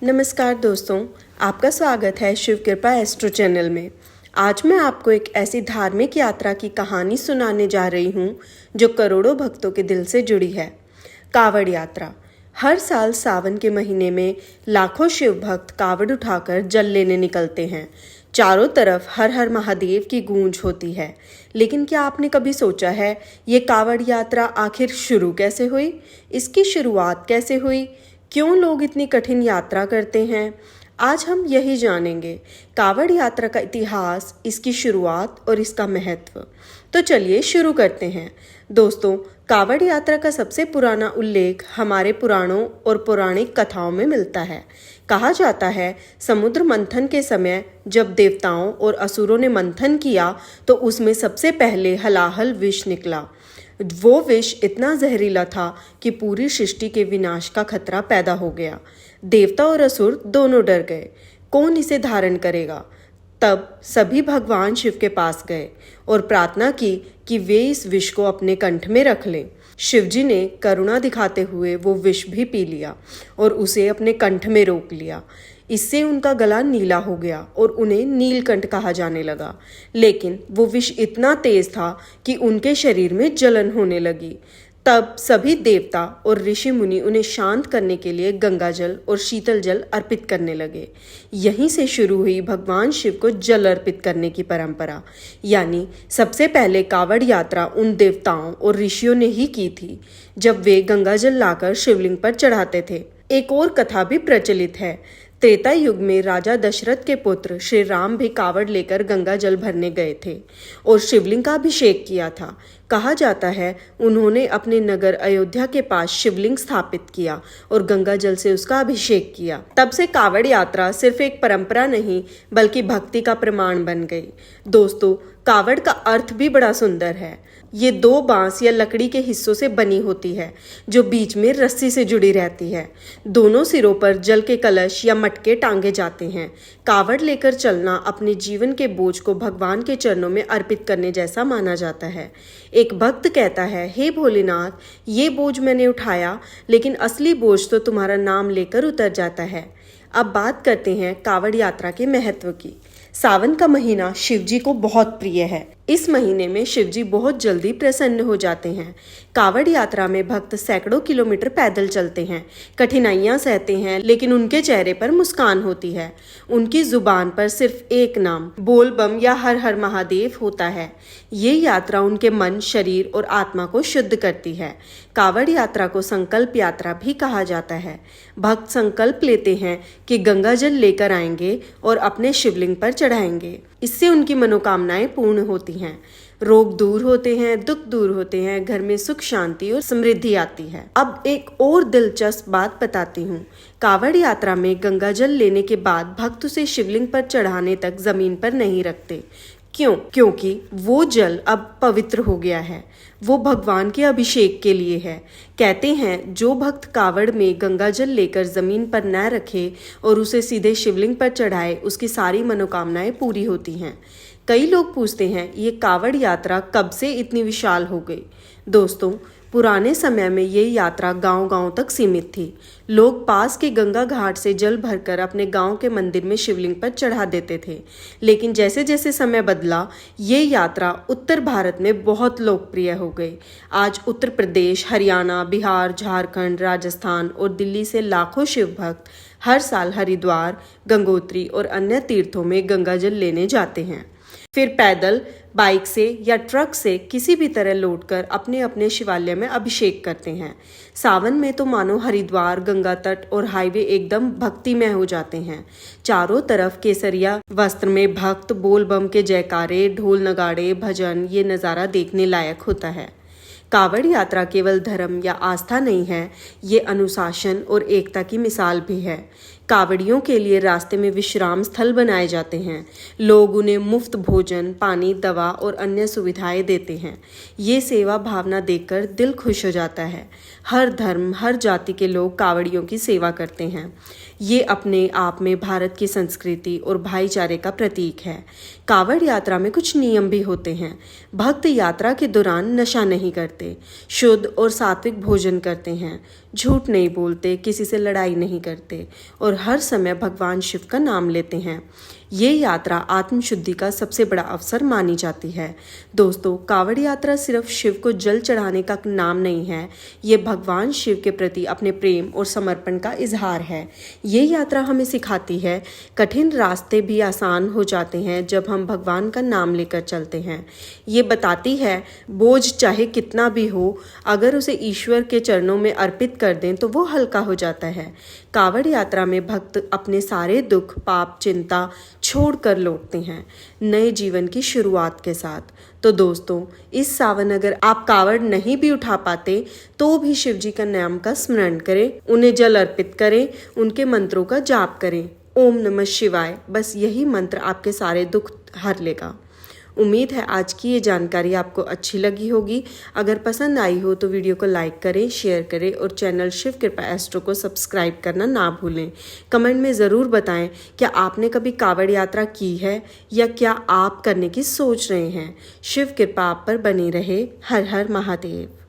नमस्कार दोस्तों, आपका स्वागत है शिव कृपा एस्ट्रो चैनल में। आज मैं आपको एक ऐसी धार्मिक यात्रा की कहानी सुनाने जा रही हूँ जो करोड़ों भक्तों के दिल से जुड़ी है। कावड़ यात्रा। हर साल सावन के महीने में लाखों शिव भक्त कावड़ उठाकर जल लेने निकलते हैं। चारों तरफ हर हर महादेव की गूंज होती है। लेकिन क्या आपने कभी सोचा है ये कावड़ यात्रा आखिर शुरू कैसे हुई? इसकी शुरुआत कैसे हुई? क्यों लोग इतनी कठिन यात्रा करते हैं? आज हम यही जानेंगे, कावड़ यात्रा का इतिहास, इसकी शुरुआत और इसका महत्व। तो चलिए शुरू करते हैं। दोस्तों, कावड़ यात्रा का सबसे पुराना उल्लेख हमारे पुराणों और पौराणिक कथाओं में मिलता है। कहा जाता है समुद्र मंथन के समय जब देवताओं और असुरों ने मंथन किया तो उसमें सबसे पहले हलाहल विष निकला। वो विष इतना जहरीला था कि पूरी सृष्टि के विनाश का खतरा पैदा हो गया। देवता और असुर दोनों डर गए, कौन इसे धारण करेगा? तब सभी भगवान शिव के पास गए और प्रार्थना की कि वे इस विष को अपने कंठ में रख लें। शिवजी ने करुणा दिखाते हुए वो विष भी पी लिया और उसे अपने कंठ में रोक लिया। इससे उनका गला नीला हो गया और उन्हें नीलकंठ कहा जाने लगा। लेकिन वो विष इतना तेज था कि उनके शरीर में जलन होने लगी। तब सभी देवता और ऋषि मुनि उन्हें शांत करने के लिए गंगा जल और शीतल जल अर्पित करने लगे। यहीं से शुरू हुई भगवान शिव को जल अर्पित करने की परंपरा। यानी सबसे पहले कावड़ यात्रा उन देवताओं और ऋषियों ने ही की थी जब वे गंगा जल लाकर शिवलिंग पर चढ़ाते थे। एक और कथा भी प्रचलित है। त्रेता युग में राजा दशरथ के पुत्र श्री राम भी कावड़ लेकर गंगा जल भरने गए थे और शिवलिंग का अभिषेक किया था। कहा जाता है उन्होंने अपने नगर अयोध्या के पास शिवलिंग स्थापित किया और गंगा जल से उसका अभिषेक किया। तब से कावड़ यात्रा सिर्फ एक परंपरा नहीं बल्कि भक्ति का प्रमाण बन गई। दोस्तों, कावड़ का अर्थ भी बड़ा सुंदर है। ये दो बांस या लकड़ी के हिस्सों से बनी होती है जो बीच में रस्सी से जुड़ी रहती है। दोनों सिरों पर जल के कलश या मटके टांगे जाते हैं। कावड़ लेकर चलना अपने जीवन के बोझ को भगवान के चरणों में अर्पित करने जैसा माना जाता है। एक भक्त कहता है, हे भोलेनाथ, ये बोझ मैंने उठाया लेकिन असली बोझ तो तुम्हारा नाम लेकर उतर जाता है। अब बात करते हैं कावड़ यात्रा के महत्व की। सावन का महीना शिवजी को बहुत प्रिय है। इस महीने में शिवजी बहुत जल्दी प्रसन्न हो जाते हैं। कावड़ यात्रा में भक्त सैकड़ों किलोमीटर पैदल चलते हैं, कठिनाइयां सहते हैं, लेकिन उनके चेहरे पर मुस्कान होती है। उनकी जुबान पर सिर्फ एक नाम, बोल बम या हर हर महादेव होता है। ये यात्रा उनके मन, शरीर और आत्मा को शुद्ध करती है। कावड़ यात्रा को संकल्प यात्रा भी कहा जाता है। भक्त संकल्प लेते हैं कि गंगा जल लेकर आएंगे और अपने शिवलिंग पर चढ़ाएंगे। इससे उनकी मनोकामनाएं पूर्ण होती हैं, रोग दूर होते हैं, दुख दूर होते हैं, घर में सुख शांति और समृद्धि आती है। अब एक और दिलचस्प बात बताती हूँ। कावड़ यात्रा में गंगा जल लेने के बाद भक्त उसे शिवलिंग पर चढ़ाने तक जमीन पर नहीं रखते। क्यों? क्योंकि वो जल अब पवित्र हो गया है। वो भगवान के अभिषेक के लिए है। कहते हैं जो भक्त कावड़ में गंगा जल लेकर जमीन पर न रखे और उसे सीधे शिवलिंग पर चढ़ाए, उसकी सारी मनोकामनाएं पूरी होती हैं। कई लोग पूछते हैं ये कावड़ यात्रा कब से इतनी विशाल हो गई? दोस्तों, पुराने समय में ये यात्रा गांव-गांव तक सीमित थी। लोग पास के गंगा घाट से जल भरकर अपने गांव के मंदिर में शिवलिंग पर चढ़ा देते थे। लेकिन जैसे जैसे समय बदला, ये यात्रा उत्तर भारत में बहुत लोकप्रिय हो गई। आज उत्तर प्रदेश, हरियाणा, बिहार, झारखंड, राजस्थान और दिल्ली से लाखों शिव भक्त हर साल हरिद्वार, गंगोत्री और अन्य तीर्थों में गंगा जल लेने जाते हैं। फिर पैदल, बाइक से या ट्रक से किसी भी तरह लौटकर अपने अपने शिवालय में अभिषेक करते हैं। सावन में तो मानो हरिद्वार, गंगा तट और हाईवे एकदम भक्तिमय हो जाते हैं। चारों तरफ केसरिया वस्त्र में भक्त, बोल बम के जयकारे, ढोल नगाड़े, भजन, ये नज़ारा देखने लायक होता है। कावड़ यात्रा केवल धर्म या आस्था नहीं है, ये अनुशासन और एकता की मिसाल भी है। कावड़ियों के लिए रास्ते में विश्राम स्थल बनाए जाते हैं। लोग उन्हें मुफ्त भोजन, पानी, दवा और अन्य सुविधाएं देते हैं। ये सेवा भावना देखकर दिल खुश हो जाता है। हर धर्म, हर जाति के लोग कावड़ियों की सेवा करते हैं। ये अपने आप में भारत की संस्कृति और भाईचारे का प्रतीक है। कावड़ यात्रा में कुछ नियम भी होते हैं। भक्त यात्रा के दौरान नशा नहीं करते, शुद्ध और सात्विक भोजन करते हैं, झूठ नहीं बोलते, किसी से लड़ाई नहीं करते और हर समय भगवान शिव का नाम लेते हैं। ये यात्रा आत्मशुद्धि का सबसे बड़ा अवसर मानी जाती है। दोस्तों, कावड़ यात्रा सिर्फ शिव को जल चढ़ाने का नाम नहीं है, ये भगवान शिव के प्रति अपने प्रेम और समर्पण का इजहार है। ये यात्रा हमें सिखाती है कठिन रास्ते भी आसान हो जाते हैं जब हम भगवान का नाम लेकर चलते हैं। ये बताती है बोझ चाहे कितना भी हो, अगर उसे ईश्वर के चरणों में अर्पित कर दें तो वो हल्का हो जाता है। कावड़ यात्रा में भक्त अपने सारे दुख, पाप, चिंता छोड़ कर लौटते हैं नए जीवन की शुरुआत के साथ। तो दोस्तों, इस सावन अगर आप कावड़ नहीं भी उठा पाते तो भी शिव जी का नाम का स्मरण करें, उन्हें जल अर्पित करें, उनके मंत्रों का जाप करें। ओम नमः शिवाय, बस यही मंत्र आपके सारे दुख हर लेगा। उम्मीद है आज की ये जानकारी आपको अच्छी लगी होगी। अगर पसंद आई हो तो वीडियो को लाइक करें, शेयर करें और चैनल शिव कृपा एस्ट्रो को सब्सक्राइब करना ना भूलें। कमेंट में ज़रूर बताएं क्या आपने कभी कावड़ यात्रा की है या क्या आप करने की सोच रहे हैं। शिव कृपा आप पर बनी रहे। हर हर महादेव।